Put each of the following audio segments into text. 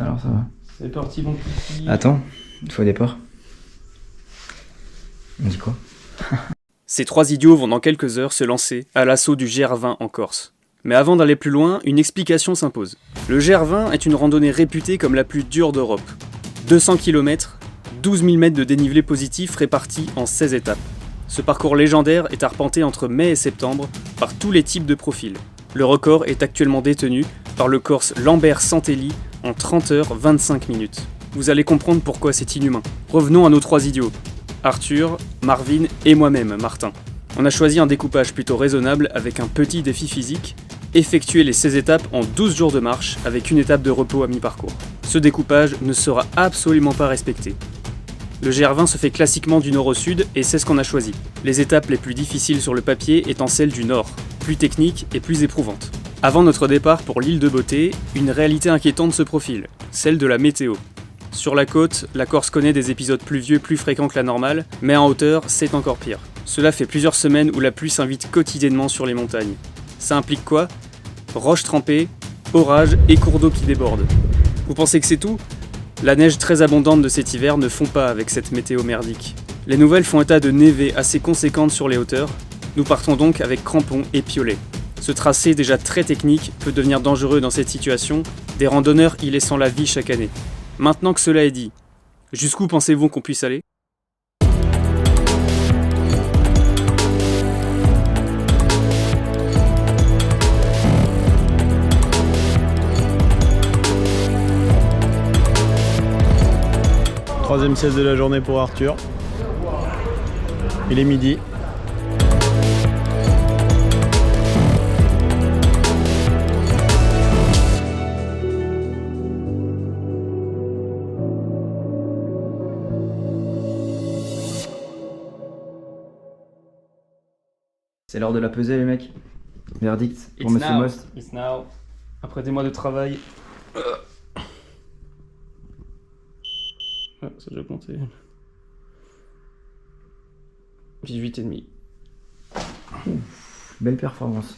alors ça va. C'est parti mon petit. Attends, il faut départ. On dit quoi? Ces trois idiots vont dans quelques heures se lancer à l'assaut du GR20 en Corse. Mais avant d'aller plus loin, une explication s'impose. Le GR20 est une randonnée réputée comme la plus dure d'Europe. 200 km, 12 000 mètres de dénivelé positif répartis en 16 étapes. Ce parcours légendaire est arpenté entre mai et septembre par tous les types de profils. Le record est actuellement détenu par le Corse Lambert Santelli en 30 h 25 minutes. Vous allez comprendre pourquoi c'est inhumain. Revenons à nos trois idiots. Arthur, Marvin et moi-même, Martin. On a choisi un découpage plutôt raisonnable avec un petit défi physique, effectuer les 16 étapes en 12 jours de marche avec une étape de repos à mi-parcours. Ce découpage ne sera absolument pas respecté. Le GR20 se fait classiquement du nord au sud et c'est ce qu'on a choisi. Les étapes les plus difficiles sur le papier étant celles du nord, plus techniques et plus éprouvantes. Avant notre départ pour l'île de Beauté, une réalité inquiétante se profile, celle de la météo. Sur la côte, la Corse connaît des épisodes pluvieux plus fréquents que la normale, mais en hauteur, c'est encore pire. Cela fait plusieurs semaines où la pluie s'invite quotidiennement sur les montagnes. Ça implique quoi? Roches trempées, orages et cours d'eau qui débordent. Vous pensez que c'est tout? La neige très abondante de cet hiver ne fond pas avec cette météo merdique. Les nouvelles font état de névées assez conséquentes sur les hauteurs. Nous partons donc avec crampons et piolets. Ce tracé déjà très technique peut devenir dangereux dans cette situation, des randonneurs y laissant la vie chaque année. Maintenant que cela est dit, jusqu'où pensez-vous qu'on puisse aller? Troisième sieste de la journée pour Arthur. Il est midi. C'est l'heure de la pesée les mecs. Verdict pour Monsieur Most. It's now. Après des mois de travail. Ah, ça a déjà compté. 18,5. Belle performance.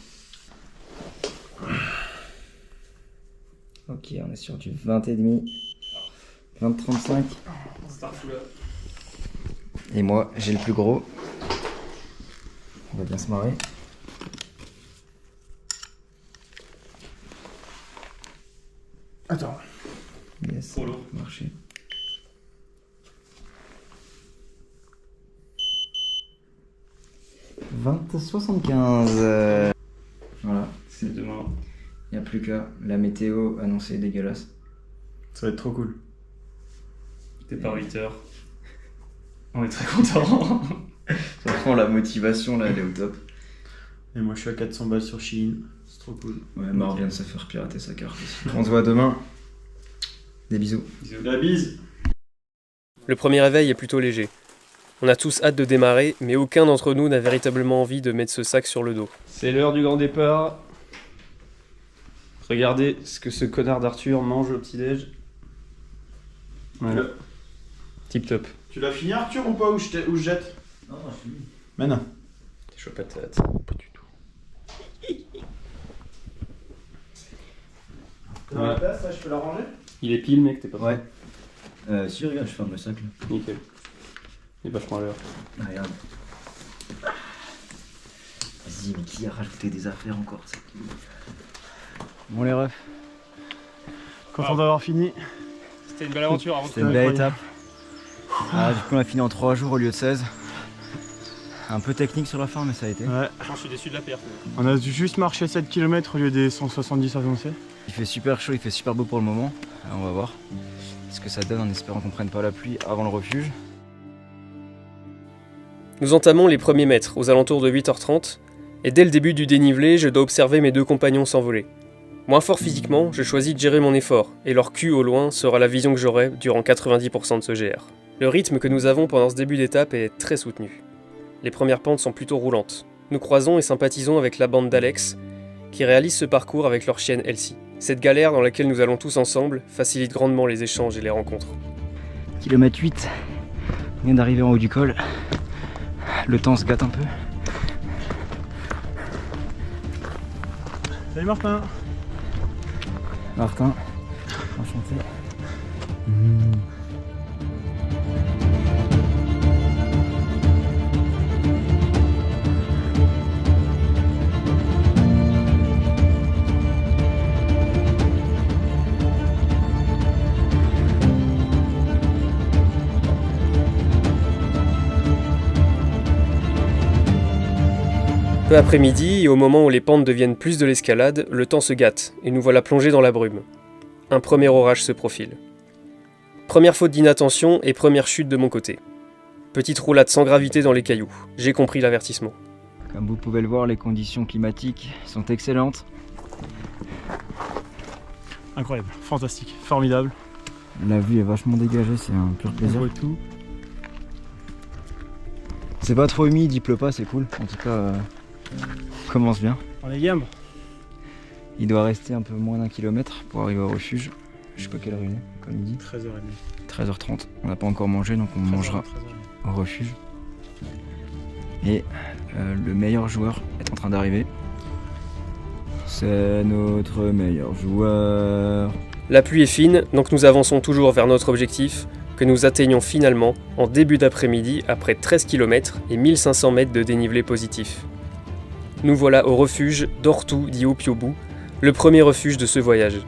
Ok, on est sur du 20,5. 20,35. Et moi, j'ai le plus gros. On va bien se marrer. Attends. Yes, Trop lourd. marché. « 20,75. Voilà, C'est demain. il n'y a plus qu'à. La météo annoncée dégueulasse. Ça va être trop cool. T'es pas 8 h. On est très contents. Franchement, la motivation là, elle est au top. Et moi je suis à 400 balles sur Shein. C'est trop cool. Ouais, Mar vient de se faire pirater sa carte aussi. On se voit demain. Des bisous. La bise. Le premier réveil est plutôt léger. On a tous hâte de démarrer, mais aucun d'entre nous n'a véritablement envie de mettre ce sac sur le dos. C'est l'heure du grand départ. Regardez ce que ce connard d'Arthur mange au petit-déj. Voilà. Tip top. Tu l'as fini Arthur ou pas? Ou je jette? Non, je suis. Mais non. T'es chaud patate. Pas du tout. Ouais. La place là, je peux la ranger? Il est pile, mec, t'es pas prêt. Ouais. Si, regarde, je ferme le sac là. Nickel. Il est vachement à l'heure. Regarde. Vas-y, mais qui a rajouté des affaires encore ça? Bon les refs. Content d'avoir fini. C'était une belle aventure avant. C'était une belle étape. Ah, du coup, on a fini en 3 jours au lieu de 16. Un peu technique sur la fin, mais ça a été. Ouais. Je suis déçu de la perte. On a juste marché 7 km au lieu des 170 annoncés. Il fait super chaud, il fait super beau pour le moment. Alors, on va voir ce que ça donne en espérant qu'on prenne pas la pluie avant le refuge. Nous entamons les premiers mètres aux alentours de 8h30 et dès le début du dénivelé, je dois observer mes deux compagnons s'envoler. Moins fort physiquement, je choisis de gérer mon effort et leur cul au loin sera la vision que j'aurai durant 90% de ce GR. Le rythme que nous avons pendant ce début d'étape est très soutenu. Les premières pentes sont plutôt roulantes. Nous croisons et sympathisons avec la bande d'Alex qui réalise ce parcours avec leur chienne Elsie. Cette galère dans laquelle nous allons tous ensemble facilite grandement les échanges et les rencontres. Kilomètre 8, on vient d'arriver en haut du col. Le temps se gâte un peu. Salut Martin. Martin, en Enchanté. Peu après midi, et au moment où les pentes deviennent plus de l'escalade, le temps se gâte, et nous voilà plongés dans la brume. Un premier orage se profile. Première faute d'inattention et première chute de mon côté. Petite roulade sans gravité dans les cailloux, j'ai compris l'avertissement. Comme vous pouvez le voir, les conditions climatiques sont excellentes. Incroyable, fantastique, formidable. La vue est vachement dégagée, c'est un pur On plaisir. voit tout. C'est pas trop humide, il pleut pas, c'est cool. En tout cas, on commence bien. On est game. Il doit rester un peu moins d'1 kilomètre pour arriver au refuge. Je sais pas quelle heure il est, comme il dit. 13h30. 13h30. On n'a pas encore mangé, donc on mangera au refuge. Et le meilleur joueur est en train d'arriver. C'est notre meilleur joueur. La pluie est fine, donc nous avançons toujours vers notre objectif, que nous atteignons finalement en début d'après-midi après 13 km et 1500 mètres de dénivelé positif. Nous voilà au refuge d'Ortu di Opiobu, le premier refuge de ce voyage.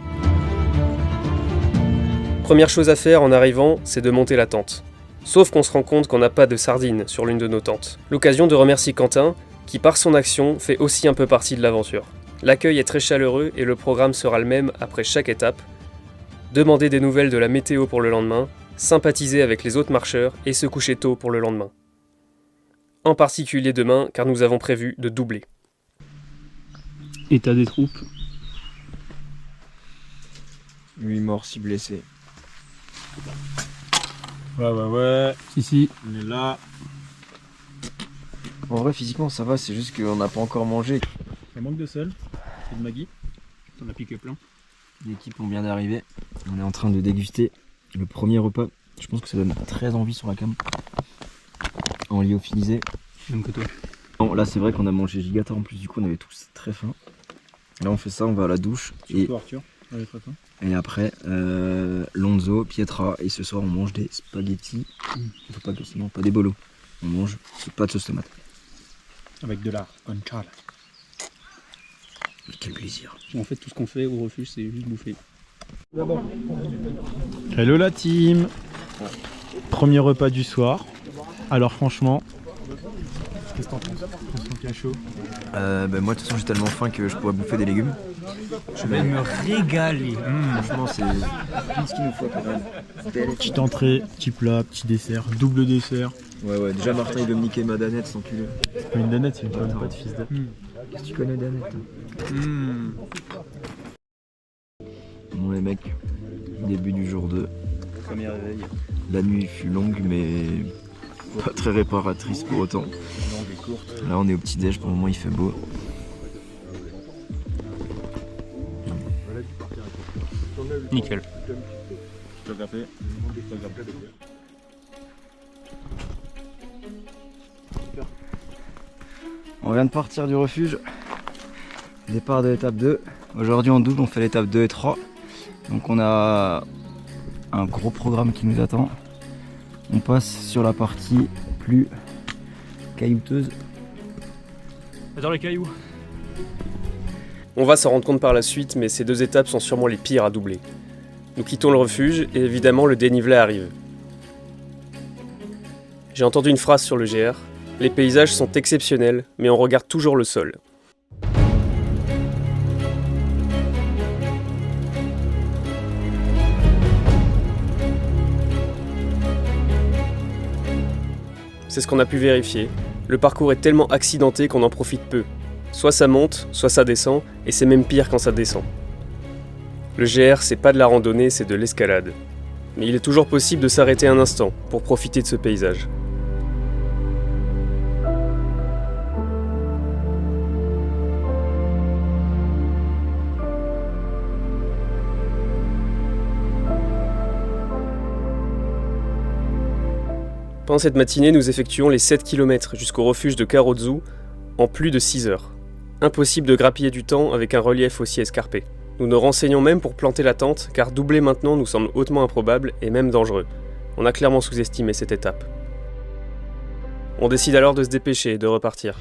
Première chose à faire en arrivant, c'est de monter la tente. Sauf qu'on se rend compte qu'on n'a pas de sardines sur l'une de nos tentes. L'occasion de remercier Quentin, qui par son action fait aussi un peu partie de l'aventure. L'accueil est très chaleureux et le programme sera le même après chaque étape. Demander des nouvelles de la météo pour le lendemain, sympathiser avec les autres marcheurs et se coucher tôt pour le lendemain. En particulier demain, car nous avons prévu de doubler. État des troupes. 8 morts, 6 blessés. Ouais. Ici. On est là. En vrai, physiquement, ça va, c'est juste qu'on n'a pas encore mangé. Il manque de sel et de Maggi. On a piqué plein. L'équipe on vient d'arriver. On est en train de déguster le premier repas. Je pense que ça donne très envie sur la cam. En lyophilisé. Même que toi. Bon, là, c'est vrai qu'on a mangé gigator en plus, du coup, on avait tous très faim. Là, on fait ça, on va à la douche. Surtout Arthur. Ouais, très faim. Et après, Lonzo, Pietra, et ce soir on mange des spaghettis. Faut pas que sinon, pas des bolos. On mange pas de sauce tomate. Avec de la guanciale. Quel plaisir. En fait, tout ce qu'on fait au refuge, c'est juste bouffer. Hello la team. Premier repas du soir. Alors franchement, qu'est-ce que t'en penses? On sent bien chaud. Moi de toute façon j'ai tellement faim que je pourrais bouffer des légumes. Je vais me régaler. Franchement c'est tout ce qu'il nous faut quand même. Petite entrée, petit plat, petit dessert, double dessert. Ouais, déjà Martin il veut me niquer ma danette sans culé. Une danette, c'est une bonne pas de fils de. Qu'est-ce que tu connais danette? Bon les mecs, début du jour 2. Premier réveil. La nuit fut longue mais pas très réparatrice pour autant. Longue et courte. Là on est au petit déj, pour le moment il fait beau. Nickel. On vient de partir du refuge. Départ de l'étape 2. Aujourd'hui en double on fait l'étape 2 et 3. Donc on a un gros programme qui nous attend. On passe sur la partie plus caillouteuse. J'adore les cailloux. On va s'en rendre compte par la suite, mais ces deux étapes sont sûrement les pires à doubler. Nous quittons le refuge et évidemment le dénivelé arrive. J'ai entendu une phrase sur le GR. Les paysages sont exceptionnels, mais on regarde toujours le sol. C'est ce qu'on a pu vérifier. Le parcours est tellement accidenté qu'on en profite peu. Soit ça monte, soit ça descend, et c'est même pire quand ça descend. Le GR, c'est pas de la randonnée, c'est de l'escalade. Mais il est toujours possible de s'arrêter un instant pour profiter de ce paysage. Pendant cette matinée, nous effectuons les 7 km jusqu'au refuge de Karozu en plus de 6 heures. Impossible de grappiller du temps avec un relief aussi escarpé. Nous nous renseignons même pour planter la tente, car doubler maintenant nous semble hautement improbable et même dangereux. On a clairement sous-estimé cette étape. On décide alors de se dépêcher et de repartir.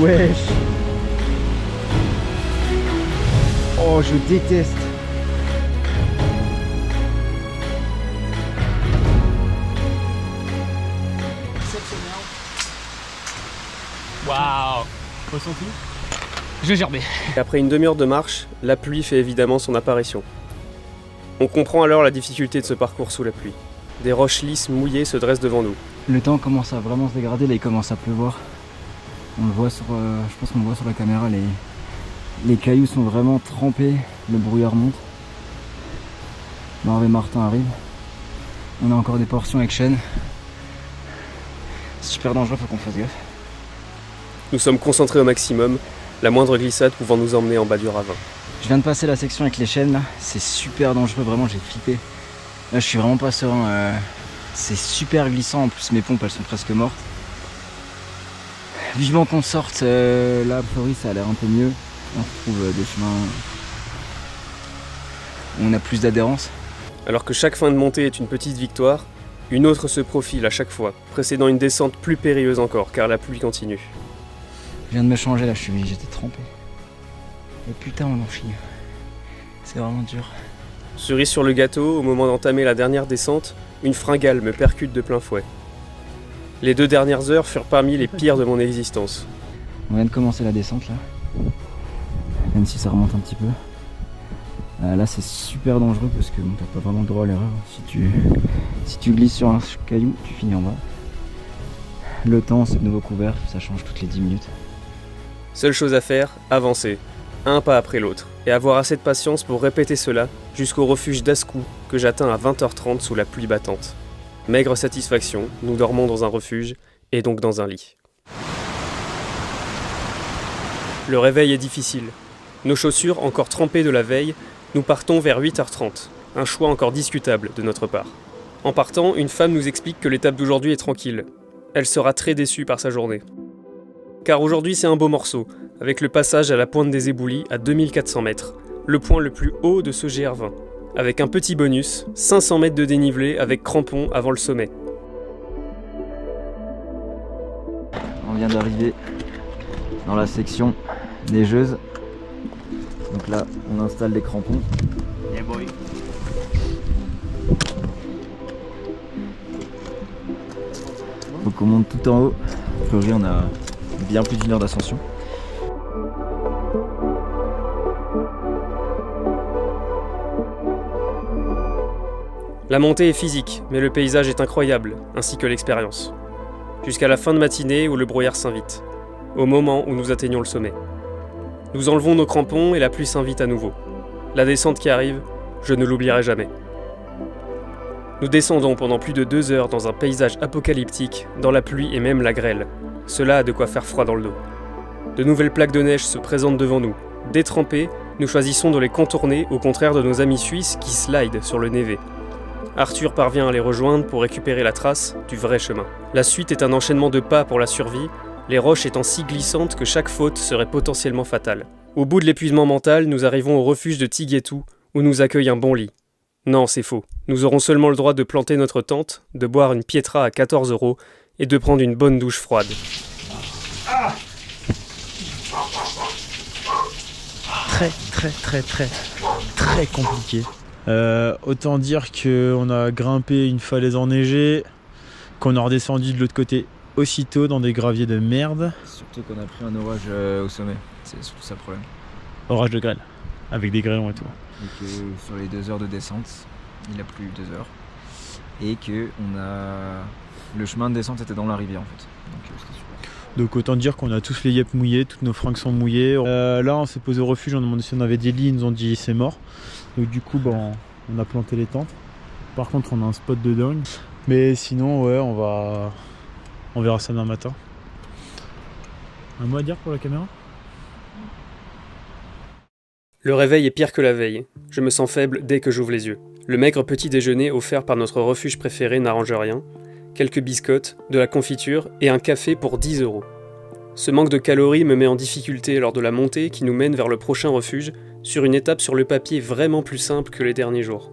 Wesh. Oh, je déteste. Waouh. Ressenti? Je gerbais. Et après une demi-heure de marche, la pluie fait évidemment son apparition. On comprend alors la difficulté de ce parcours sous la pluie. Des roches lisses mouillées se dressent devant nous. Le temps commence à vraiment se dégrader, là il commence à pleuvoir. On le voit sur, je pense qu'on le voit sur la caméra, les cailloux sont vraiment trempés, le brouillard monte. Marv et Martin arrivent. On a encore des portions avec chaîne. C'est super dangereux, faut qu'on fasse gaffe. Nous sommes concentrés au maximum, la moindre glissade pouvant nous emmener en bas du ravin. Je viens de passer la section avec les chaînes là, c'est super dangereux, vraiment j'ai flippé. Là je suis vraiment pas serein, c'est super glissant, en plus mes pompes elles sont presque mortes. Vivement qu'on sorte, là a priori ça a l'air un peu mieux. On retrouve des chemins où on a plus d'adhérence. Alors que chaque fin de montée est une petite victoire, une autre se profile à chaque fois, précédant une descente plus périlleuse encore, car la pluie continue. Je viens de me changer là, j'étais trempé. Et putain on en chie. C'est vraiment dur. Cerise sur le gâteau, au moment d'entamer la dernière descente, une fringale me percute de plein fouet. Les 2 dernières heures furent parmi les pires de mon existence. On vient de commencer la descente là. Même si ça remonte un petit peu. Là c'est super dangereux parce que bon, t'as pas vraiment le droit à l'erreur. Si tu glisses sur un caillou, tu finis en bas. Le temps c'est de nouveau couvert, ça change toutes les 10 minutes. Seule chose à faire, avancer, un pas après l'autre, et avoir assez de patience pour répéter cela jusqu'au refuge d'Ascou que j'atteins à 20h30 sous la pluie battante. Maigre satisfaction, nous dormons dans un refuge, et donc dans un lit. Le réveil est difficile. Nos chaussures, encore trempées de la veille, nous partons vers 8h30, un choix encore discutable de notre part. En partant, une femme nous explique que l'étape d'aujourd'hui est tranquille. Elle sera très déçue par sa journée. Car aujourd'hui c'est un beau morceau, avec le passage à la pointe des éboulis à 2400 mètres, le point le plus haut de ce GR20, avec un petit bonus, 500 mètres de dénivelé avec crampons avant le sommet. On vient d'arriver dans la section neigeuse. Donc là on installe les crampons. Yeah boy. Faut qu'on monte tout en haut. A priori on a bien plus d'1 heure d'ascension. La montée est physique, mais le paysage est incroyable, ainsi que l'expérience. Jusqu'à la fin de matinée où le brouillard s'invite, au moment où nous atteignons le sommet. Nous enlevons nos crampons et la pluie s'invite à nouveau. La descente qui arrive, je ne l'oublierai jamais. Nous descendons pendant plus de 2 heures dans un paysage apocalyptique, dans la pluie et même la grêle. Cela a de quoi faire froid dans le dos. De nouvelles plaques de neige se présentent devant nous. Détrempés, nous choisissons de les contourner, au contraire de nos amis suisses qui slident sur le névé. Arthur parvient à les rejoindre pour récupérer la trace du vrai chemin. La suite est un enchaînement de pas pour la survie, les roches étant si glissantes que chaque faute serait potentiellement fatale. Au bout de l'épuisement mental, nous arrivons au refuge de Tiguetou, où nous accueille un bon lit. Non, c'est faux. Nous aurons seulement le droit de planter notre tente, de boire une pietra à 14 € et de prendre une bonne douche froide. Très compliqué. Autant dire qu'on a grimpé une falaise enneigée, qu'on a redescendu de l'autre côté aussitôt dans des graviers de merde. Surtout qu'on a pris un orage au sommet, c'est surtout ça le problème. Orage de grêle, avec des grêlons et tout. Et que sur les 2 heures de descente, il a plu 2 heures. Et que le chemin de descente était dans la rivière en fait. Donc c'était super. Donc autant dire qu'on a tous les yeux mouillés, toutes nos fringues sont mouillées. Là on s'est posé au refuge, on a demandé si on avait des lits, ils nous ont dit c'est mort. Donc du coup on a planté les tentes. Par contre on a un spot de dingue. Mais sinon ouais on verra ça demain matin. Un mot à dire pour la caméra ? Le réveil est pire que la veille. Je me sens faible dès que j'ouvre les yeux. Le maigre petit déjeuner offert par notre refuge préféré n'arrange rien, quelques biscottes, de la confiture et un café pour 10 €. Ce manque de calories me met en difficulté lors de la montée qui nous mène vers le prochain refuge, sur une étape sur le papier vraiment plus simple que les derniers jours.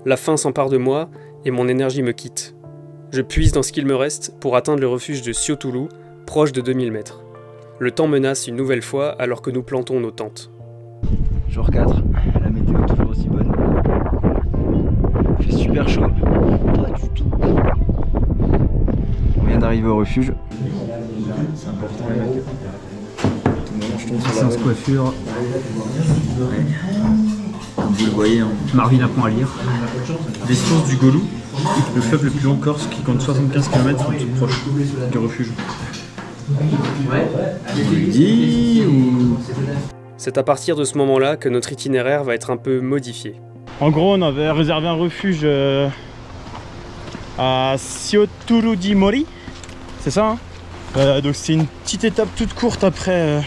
La faim s'empare de moi et mon énergie me quitte. Je puise dans ce qu'il me reste pour atteindre le refuge de Siotoulou, proche de 2000 mètres. Le temps menace une nouvelle fois alors que nous plantons nos tentes. Jour 4, la météo est toujours aussi bonne. Il fait super chaud. Pas du tout. On vient d'arriver au refuge. C'est important les mecs. Sans coiffure. Comme vous le voyez. Hein. Marvin apprend à lire. Les sources du Golou, le fleuve le plus long Corse qui compte 75 km sont toutes proches du refuge. C'est à partir de ce moment-là que notre itinéraire va être un peu modifié. En gros, on avait réservé un refuge à Siotoulou di Mori, c'est ça hein. Donc c'est une petite étape toute courte après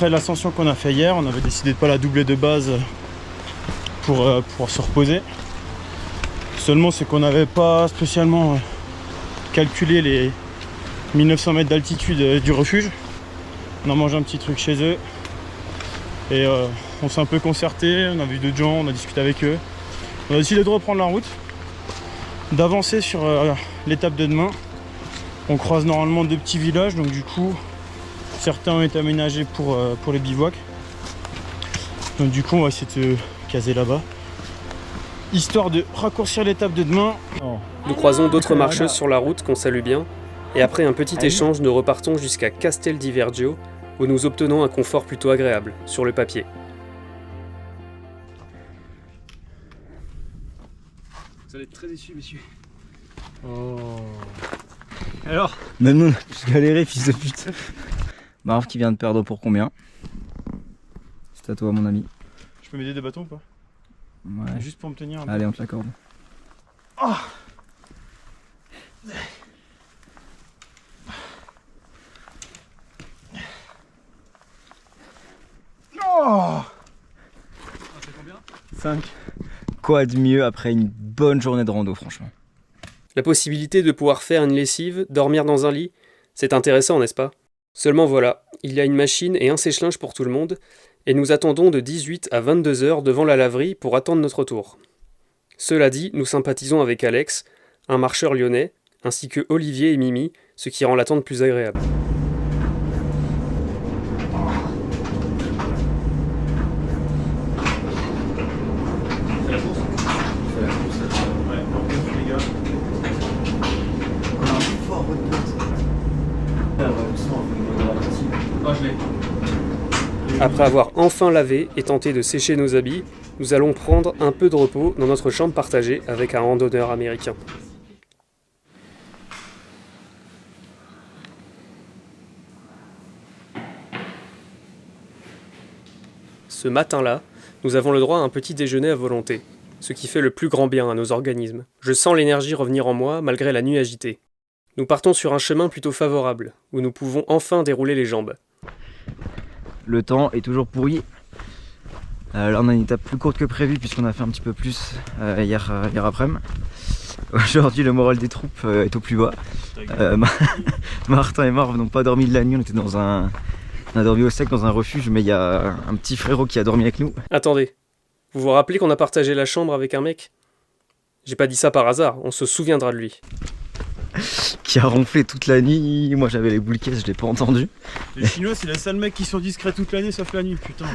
l'ascension qu'on a fait hier. On avait décidé de pas la doubler de base pour pouvoir se reposer. Seulement c'est qu'on n'avait pas spécialement calculé les 1900 mètres d'altitude du refuge. On a mangé un petit truc chez eux et on s'est un peu concerté, on a vu d'autres gens, on a discuté avec eux. On a décidé de reprendre la route, d'avancer sur l'étape de demain. On croise normalement 2 petits villages, donc du coup certains ont été aménagés pour les bivouacs. Donc du coup on va essayer de se caser là-bas, histoire de raccourcir l'étape de demain. Nous croisons d'autres marcheuses sur la route qu'on salue bien, et après un petit échange, nous repartons jusqu'à Castel di Vergio, où nous obtenons un confort plutôt agréable, sur le papier. Vous allez être très déçus, messieurs. Oh. Alors, Même nous, je galérais, fils de pute. Marv qui vient de perdre pour combien? C'est à toi, mon ami. Je peux m'aider des bâtons ou pas? Ouais. Juste pour me tenir un peu. Allez, on te l'accorde. Oh. Oh. c'est combien? 5. Quoi de mieux après une bonne journée de rando, franchement? La possibilité de pouvoir faire une lessive, dormir dans un lit, c'est intéressant, n'est-ce pas? Seulement voilà, il y a une machine et un sèche-linge pour tout le monde, et nous attendons de 18 à 22 heures devant la laverie pour attendre notre tour. Cela dit, nous sympathisons avec Alex, un marcheur lyonnais, ainsi que Olivier et Mimi, ce qui rend l'attente plus agréable. Oh, je l'ai. Après avoir enfin lavé et tenté de sécher nos habits, nous allons prendre un peu de repos dans notre chambre partagée avec un randonneur américain. Ce matin-là, nous avons le droit à un petit déjeuner à volonté, ce qui fait le plus grand bien à nos organismes. Je sens l'énergie revenir en moi malgré la nuit agitée. Nous partons sur un chemin plutôt favorable, où nous pouvons enfin dérouler les jambes. Le temps est toujours pourri. Là on a une étape plus courte que prévu puisqu'on a fait un petit peu plus hier après-midi. Aujourd'hui le moral des troupes est au plus bas. Martin et Marv n'ont pas dormi de la nuit, on était on a dormi au sec dans un refuge, mais il y a un petit frérot qui a dormi avec nous. Attendez, vous vous rappelez qu'on a partagé la chambre avec un mec? J'ai pas dit ça par hasard, on se souviendra de lui. Qui a ronflé toute la nuit, moi j'avais les boules caisses, je l'ai pas entendu. Les Chinois c'est les seuls mecs qui sont discrets toute l'année sauf la nuit, putain.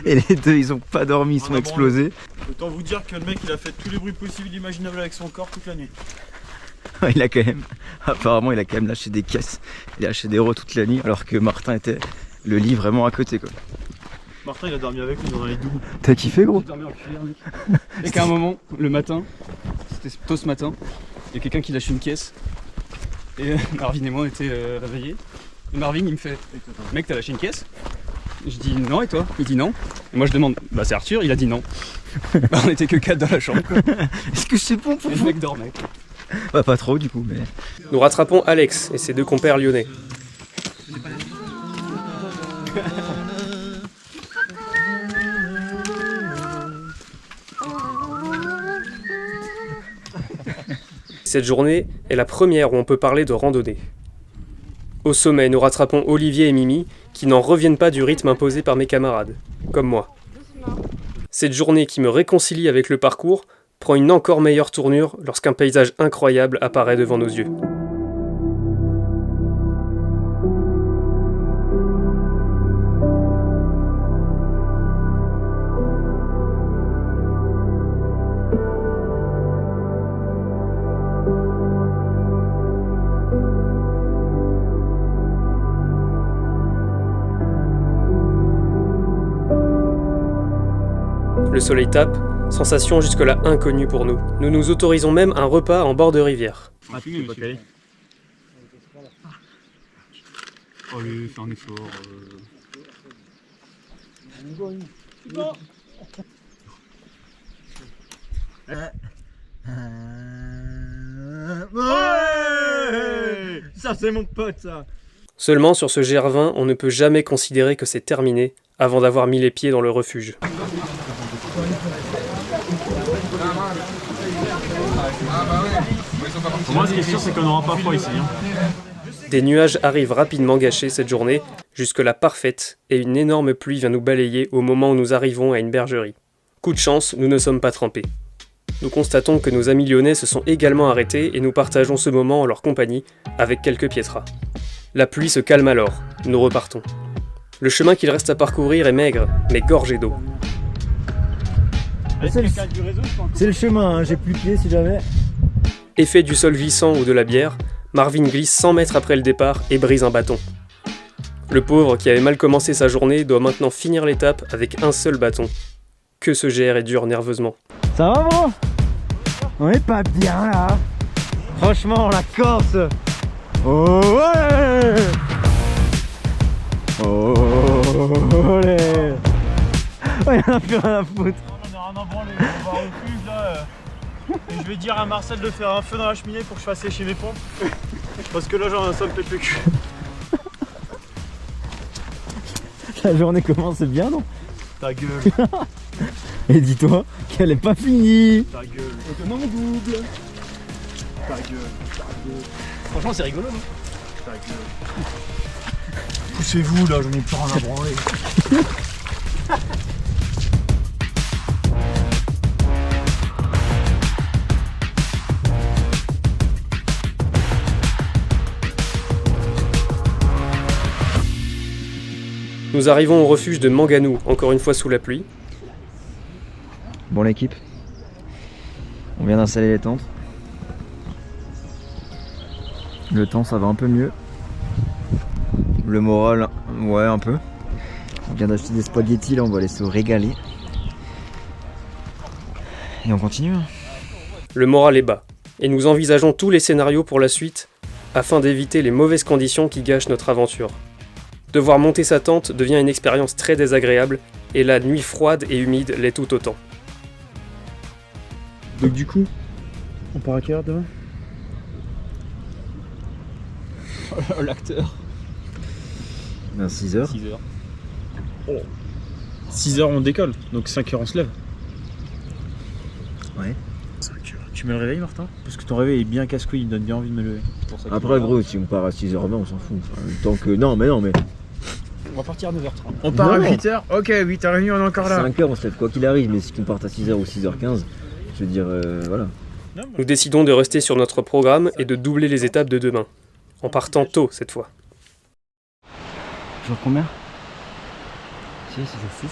Et les deux ils ont pas dormi, ils sont explosés. Autant vous dire que le mec il a fait tous les bruits possibles et imaginables avec son corps toute la nuit. Il a quand même, apparemment il a quand même lâché des caisses, il a lâché des rots toute la nuit alors que Martin était le lit vraiment à côté quoi. Martin il a dormi avec nous dans les doubles. T'as kiffé gros? J'ai dormi en cuillère, mec. Et qu'à un moment, le matin, c'était tôt ce matin, il y a quelqu'un qui lâche une caisse. Et Marvin et moi on était réveillés. Et Marvin il me fait: mec, t'as lâché une caisse? Je dis non, et toi? Il dit non. Et moi je demande: bah c'est Arthur, il a dit non. Bah on était que 4 dans la chambre. Est-ce que c'est bon pour Et le vous? mec dormait. Bah pas trop du coup mais... Nous rattrapons Alex et ses deux compères lyonnais. Cette journée est la première où on peut parler de randonnée. Au sommet, nous rattrapons Olivier et Mimi, qui n'en reviennent pas du rythme imposé par mes camarades, comme moi. Cette journée qui me réconcilie avec le parcours prend une encore meilleure tournure lorsqu'un paysage incroyable apparaît devant nos yeux. Le soleil tape, sensation jusque-là inconnue pour nous. Nous nous autorisons même un repas en bord de rivière. Allez, fais un effort. Ça c'est mon pote ça. Seulement sur ce GR20, on ne peut jamais considérer que c'est terminé avant d'avoir mis les pieds dans le refuge. Pour moi, ce qui est sûr, c'est qu'on n'aura pas froid ici. Des nuages arrivent rapidement gâcher cette journée, jusque-là parfaite, et une énorme pluie vient nous balayer au moment où nous arrivons à une bergerie. Coup de chance, nous ne sommes pas trempés. Nous constatons que nos amis lyonnais se sont également arrêtés et nous partageons ce moment en leur compagnie, avec quelques piétras. La pluie se calme alors, nous repartons. Le chemin qu'il reste à parcourir est maigre, mais gorgé d'eau. C'est le chemin, hein. J'ai plus de pied si jamais. Effet du sol glissant ou de la bière, Marvin glisse 100 mètres après le départ et brise un bâton. Le pauvre qui avait mal commencé sa journée doit maintenant finir l'étape avec un seul bâton. Que ce GR est dur nerveusement. Ça va bro? On est pas bien là. Franchement la Corse. Oh ouais. Oh ouais. Oh, il en a plus rien à foutre. On a rien à branler, on va au refuge là. Et je vais dire à Marcel de faire un feu dans la cheminée pour que je fasse sécher mes pompes. Parce que là ça me fait plus cul. La journée commence bien non? Ta gueule. Et dis-toi qu'elle est pas finie. Ta gueule. On te demande double. Ta gueule. Franchement, c'est rigolo, non? Ta gueule. Poussez-vous là, j'en ai pas rien à branler. Nous arrivons au refuge de Manganou, encore une fois sous la pluie. Bon l'équipe, on vient d'installer les tentes. Le temps ça va un peu mieux. Le moral, ouais un peu. On vient d'acheter des spaghettis là, on va aller se régaler. Et on continue. Le moral est bas, et nous envisageons tous les scénarios pour la suite, afin d'éviter les mauvaises conditions qui gâchent notre aventure. Devoir monter sa tente devient une expérience très désagréable, et la nuit froide et humide l'est tout autant. Donc du coup, on part à quelle heure demain? L'acteur. 6h. 6h. 6h on décolle, donc 5h on se lève. Ouais. 5h. Tu me le réveilles Martin? Parce que ton réveil est bien casse-couille, il me donne bien envie de me lever. Après gros, si on part à 6h20 on s'en fout. Enfin, tant que... Non mais. On va partir à 9h30. On part Non. à 8h? Ok, 8h30 on est encore là. 5h on se lève quoi qu'il arrive, mais si on part à 6h ou 6h15, je veux dire voilà. Nous décidons de rester sur notre programme et de doubler les étapes de demain, en partant tôt cette fois. Jour combien? 6, jour 6.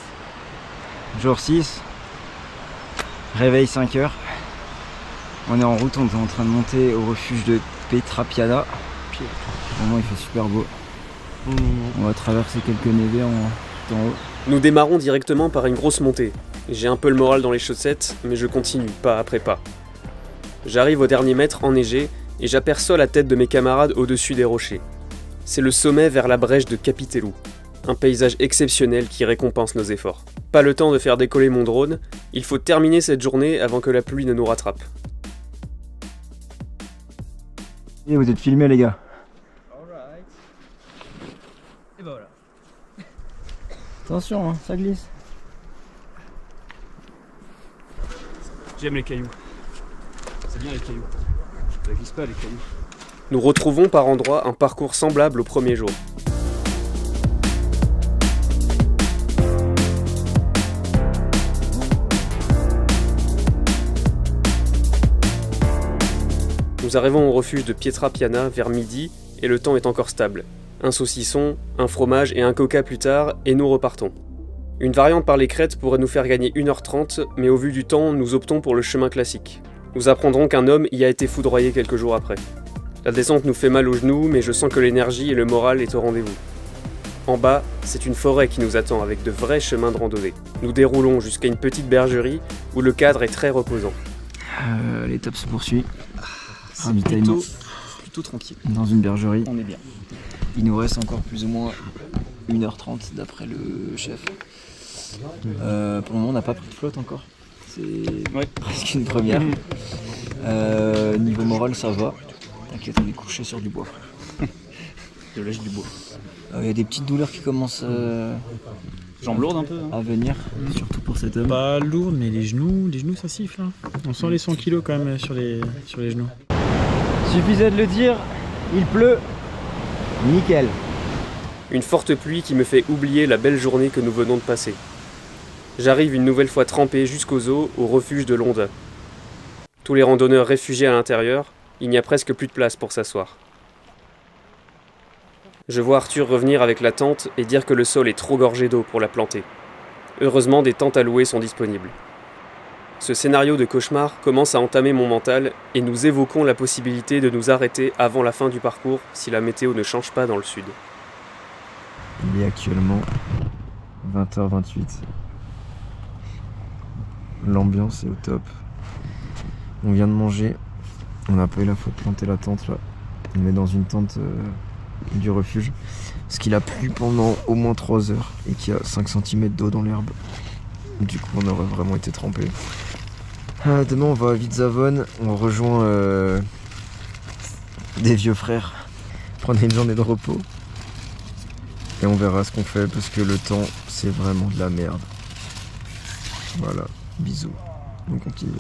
Jour 6. Réveil 5h. On est en route, on est en train de monter au refuge de Petrapiada. Vraiment il fait super beau. On va traverser quelques névés tout en haut. Nous démarrons directement par une grosse montée. J'ai un peu le moral dans les chaussettes, mais je continue pas après pas. J'arrive au dernier mètre enneigé et j'aperçois la tête de mes camarades au-dessus des rochers. C'est le sommet vers la brèche de Capitelou, un paysage exceptionnel qui récompense nos efforts. Pas le temps de faire décoller mon drone, il faut terminer cette journée avant que la pluie ne nous rattrape. Et vous êtes filmés les gars. Et bah voilà. Attention, hein, ça glisse. J'aime les cailloux. C'est bien les cailloux. Ça glisse pas les cailloux. Nous retrouvons par endroits un parcours semblable au premier jour. Nous arrivons au refuge de Pietra Piana vers midi et le temps est encore stable. Un saucisson, un fromage et un coca plus tard et nous repartons. Une variante par les crêtes pourrait nous faire gagner 1h30, mais au vu du temps, nous optons pour le chemin classique. Nous apprendrons qu'un homme y a été foudroyé quelques jours après. La descente nous fait mal aux genoux, mais je sens que l'énergie et le moral est au rendez-vous. En bas, c'est une forêt qui nous attend avec de vrais chemins de randonnée. Nous déroulons jusqu'à une petite bergerie où le cadre est très reposant. L'étape se poursuit. C'est Ravitaillement plutôt tranquille. dans une bergerie. On est bien. Il nous reste encore plus ou moins 1h30 d'après le chef. Pour le moment, on n'a pas pris de flotte encore. C'est presque une première. Niveau moral, ça va. T'inquiète, on est couché sur du bois. Je lâche du bois. Il y a des petites douleurs qui commencent Jambes lourdes un peu. Hein. à venir, surtout pour cet homme. Pas lourd, mais les genoux ça siffle. Hein. On sent les 100 kilos quand même sur les genoux. Suffisait de le dire, il pleut. Nickel. Une forte pluie qui me fait oublier la belle journée que nous venons de passer. J'arrive une nouvelle fois trempé jusqu'aux os au refuge de Londa. Tous les randonneurs réfugiés à l'intérieur, il n'y a presque plus de place pour s'asseoir. Je vois Arthur revenir avec la tente et dire que le sol est trop gorgé d'eau pour la planter. Heureusement, des tentes à louer sont disponibles. Ce scénario de cauchemar commence à entamer mon mental et nous évoquons la possibilité de nous arrêter avant la fin du parcours si la météo ne change pas dans le sud. Il est actuellement 20h28. L'ambiance est au top. On vient de manger. On n'a pas eu la faute de planter la tente là. On est dans une tente du refuge. Parce qu'il a plu pendant au moins 3 heures et qu'il y a 5 cm d'eau dans l'herbe. Du coup on aurait vraiment été trempés. Demain on va à Vidzavone. On rejoint des vieux frères. Prendre une journée de repos. Et on verra ce qu'on fait parce que le temps c'est vraiment de la merde. Voilà, bisous. On continue.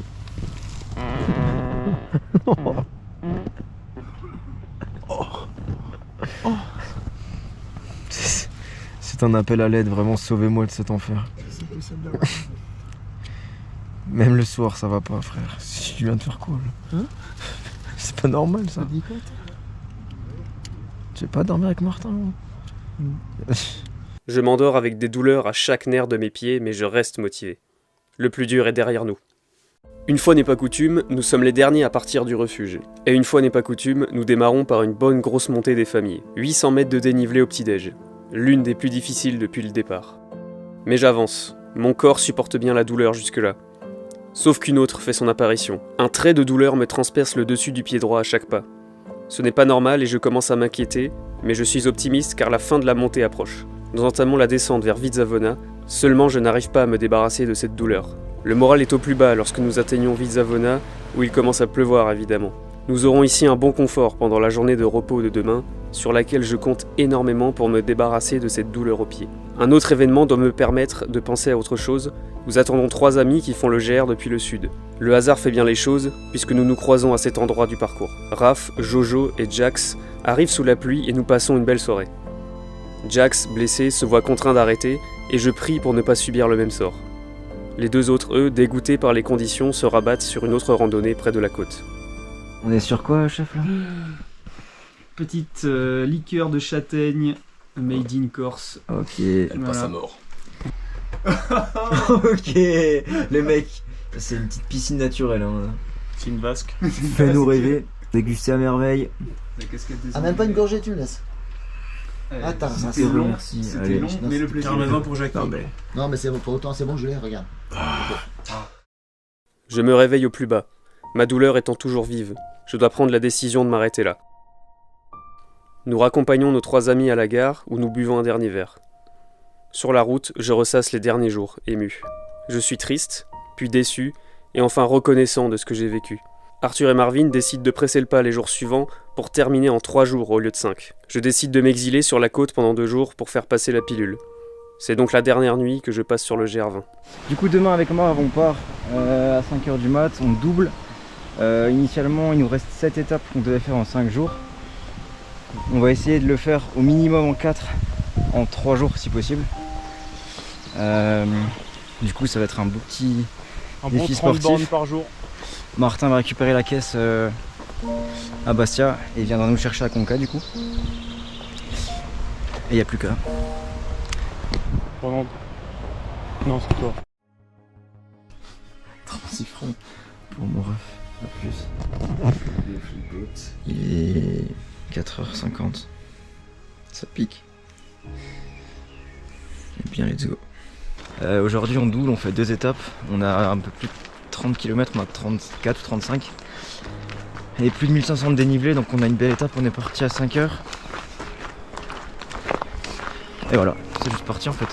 C'est un appel à l'aide, vraiment sauvez-moi de cet enfer. Même le soir ça va pas frère. Si tu viens de faire quoi là c'est pas normal ça. Tu veux pas dormir avec Martin Je m'endors avec des douleurs à chaque nerf de mes pieds, mais je reste motivé. Le plus dur est derrière nous. Une fois n'est pas coutume, nous sommes les derniers à partir du refuge. Et une fois n'est pas coutume, nous démarrons par une bonne grosse montée des familles. 800 mètres de dénivelé au petit-déj. L'une des plus difficiles depuis le départ. Mais j'avance. Mon corps supporte bien la douleur jusque-là. Sauf qu'une autre fait son apparition. Un trait de douleur me transperce le dessus du pied droit à chaque pas. Ce n'est pas normal et je commence à m'inquiéter, mais je suis optimiste car la fin de la montée approche. Nous entamons la descente vers Vidzavona, seulement je n'arrive pas à me débarrasser de cette douleur. Le moral est au plus bas lorsque nous atteignons Vidzavona, où il commence à pleuvoir évidemment. Nous aurons ici un bon confort pendant la journée de repos de demain, sur laquelle je compte énormément pour me débarrasser de cette douleur au pied. Un autre événement doit me permettre de penser à autre chose. Nous attendons 3 amis qui font le GR depuis le sud. Le hasard fait bien les choses, puisque nous nous croisons à cet endroit du parcours. Raph, Jojo et Jax arrivent sous la pluie et nous passons une belle soirée. Jax, blessé, se voit contraint d'arrêter, et je prie pour ne pas subir le même sort. Les 2 autres, eux, dégoûtés par les conditions, se rabattent sur une autre randonnée près de la côte. On est sur quoi chef là? Petite liqueur de châtaigne made in Corse. Ok. Elle passe à mort. Ok, le mec, c'est une petite piscine naturelle. Hein. C'est une vasque. Fais-nous rêver, déguster à merveille. Ah, même pas une gorgée, tu me laisses. Attends, C'était c'est long, merci. c'était Allez. long, mais le plaisir. Parmesan pour Jacques. Non, mais c'est bon, pour autant, c'est bon, je l'ai, regarde. Je me réveille au plus bas, ma douleur étant toujours vive. Je dois prendre la décision de m'arrêter là. Nous raccompagnons nos 3 amis à la gare où nous buvons un dernier verre. Sur la route, je ressasse les derniers jours, ému. Je suis triste, puis déçu, et enfin reconnaissant de ce que j'ai vécu. Arthur et Marvin décident de presser le pas les jours suivants pour terminer en 3 jours au lieu de 5. Je décide de m'exiler sur la côte pendant 2 jours pour faire passer la pilule. C'est donc la dernière nuit que je passe sur le GR20. Du coup demain avec moi on part à 5h du mat, on double. Initialement il nous reste 7 étapes qu'on devait faire en 5 jours. On va essayer de le faire au minimum en 4, en 3 jours si possible. Du coup ça va être un beau petit défi sportif par jour. Martin va récupérer la caisse à Bastia et viendra nous chercher à Conca du coup. Et il n'y a plus qu'à. Pendant... Non, c'est toi. 36 francs pour mon ref, à plus. Il est 4h50. Ça pique. Et bien, let's go. Aujourd'hui, on double, on fait 2 étapes. On a un peu plus de 30 km, on a 34 ou 35. Et plus de 1500 de dénivelé, donc on a une belle étape. On est parti à 5h. Et voilà, c'est juste parti en fait.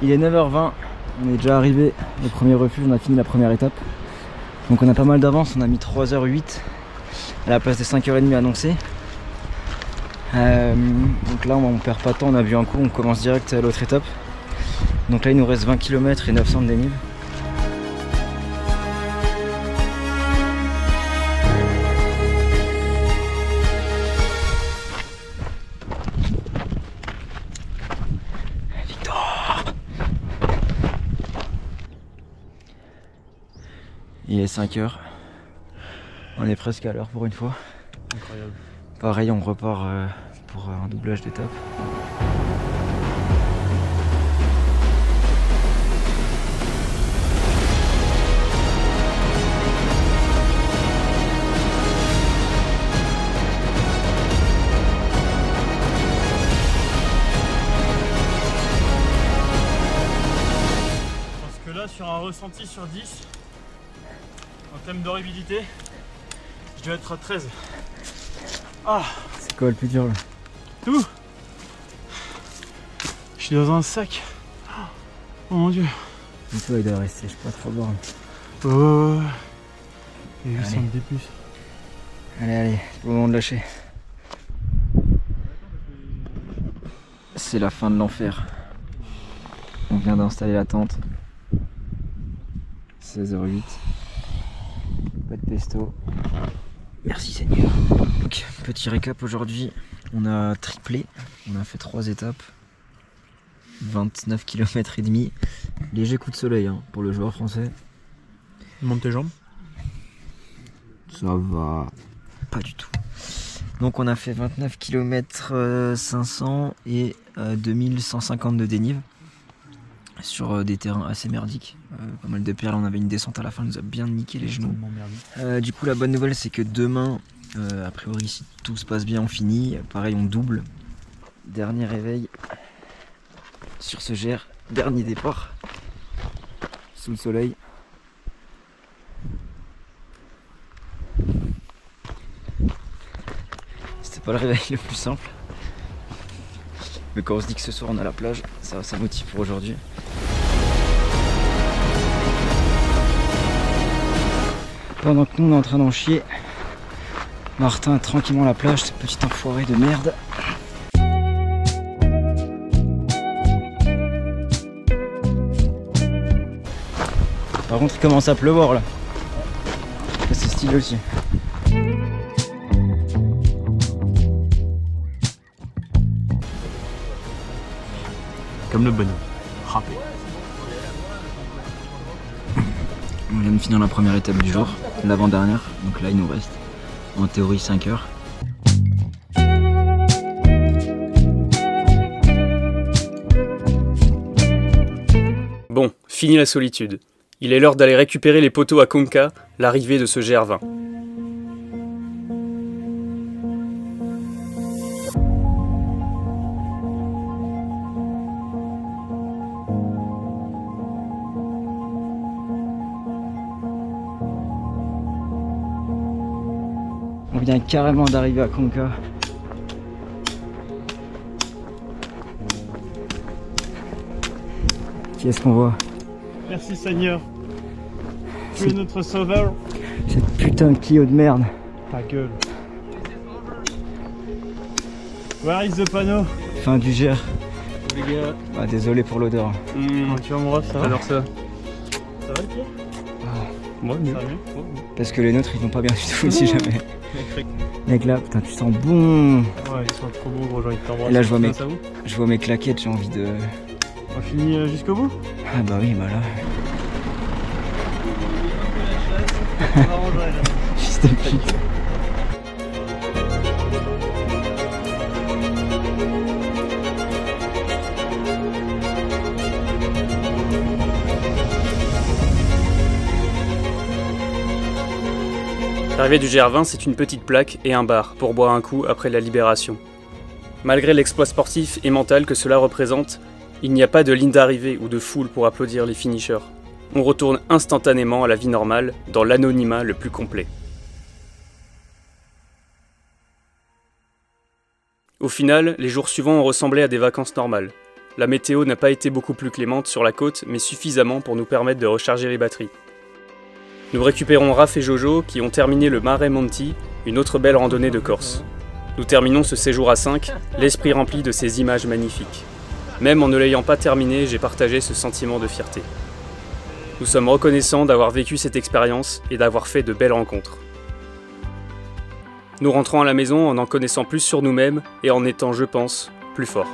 Il est 9h20, on est déjà arrivé au premier refuge, on a fini la première étape. Donc on a pas mal d'avance, on a mis 3h08 à la place des 5h30 annoncées. Donc là on perd pas de temps, on a vu un coup, on commence direct à l'autre étape. Donc là il nous reste 20 km et 900 de dénive. Il est 5h, on est presque à l'heure pour une fois. Incroyable. Pareil, on repart pour un doublage d'étape. Parce que là, sur un ressenti sur 10, en termes d'horribilité, je dois être à 13. Ah, C'est quoi le plus dur là? tout. Je suis dans un sac. Oh mon dieu. Et toi il doit rester, je sais pas, 3 bornes. Ouais. Et Allez. 800 de plus. Allez, c'est le moment de lâcher. C'est la fin de l'enfer. On vient d'installer la tente. 16h08. Pas de pesto. Merci Seigneur. Donc, petit récap aujourd'hui. On a triplé. On a fait 3 étapes. 29 km et demi. Léger coup de soleil hein, pour le joueur français. Monte tes jambes. Ça va. Pas du tout. Donc on a fait 29 km 500 et 2150 de dénive. Sur des terrains assez merdiques, pas mal de perles, on avait une descente à la fin, elle nous a bien niqué les genoux. Du coup la bonne nouvelle c'est que demain, a priori si tout se passe bien on finit, pareil on double. Dernier réveil sur ce GR, dernier départ, sous le soleil. C'était pas le réveil le plus simple. Mais quand on se dit que ce soir on a la plage, ça motive pour aujourd'hui. Pendant que nous on est en train d'en chier, Martin tranquillement à la plage, ce petit enfoiré de merde. Par contre il commence à pleuvoir là. Ça, c'est stylé aussi. Comme le bonhomme. Râpé. On vient de finir la première étape du jour, l'avant-dernière. Donc là il nous reste en théorie 5 heures. Bon, fini la solitude. Il est l'heure d'aller récupérer les poteaux à Conca, l'arrivée de ce GR20. On vient carrément d'arriver à Conca. Qui est-ce qu'on voit? Merci Seigneur. Tu es notre sauveur. Cette putain de Clio de merde. Ta gueule. Where is the panneau? Fin du GR. Les gars, Ah, désolé pour l'odeur. Tu vas mon ref, ça va? alors ça. Ça va le pied? Moi, mieux. Ça va mieux? Parce que les nôtres ils vont pas bien du tout si jamais. Mec là, putain tu sens bon. Ouais, ils sont trop beaux gros, j'ai envie de t'embrasser. Et là je vois, Ça vous je vois mes claquettes, j'ai envie de... On finit jusqu'au bout? Ah bah oui, bah là... Fils de pute. L'arrivée du GR20, c'est une petite plaque et un bar pour boire un coup après la libération. Malgré l'exploit sportif et mental que cela représente, il n'y a pas de ligne d'arrivée ou de foule pour applaudir les finishers. On retourne instantanément à la vie normale, dans l'anonymat le plus complet. Au final, les jours suivants ont ressemblé à des vacances normales. La météo n'a pas été beaucoup plus clémente sur la côte, mais suffisamment pour nous permettre de recharger les batteries. Nous récupérons Raph et Jojo qui ont terminé le Mare Monti, une autre belle randonnée de Corse. Nous terminons ce séjour à 5, l'esprit rempli de ces images magnifiques. Même en ne l'ayant pas terminé, j'ai partagé ce sentiment de fierté. Nous sommes reconnaissants d'avoir vécu cette expérience et d'avoir fait de belles rencontres. Nous rentrons à la maison en connaissant plus sur nous-mêmes et en étant, je pense, plus forts.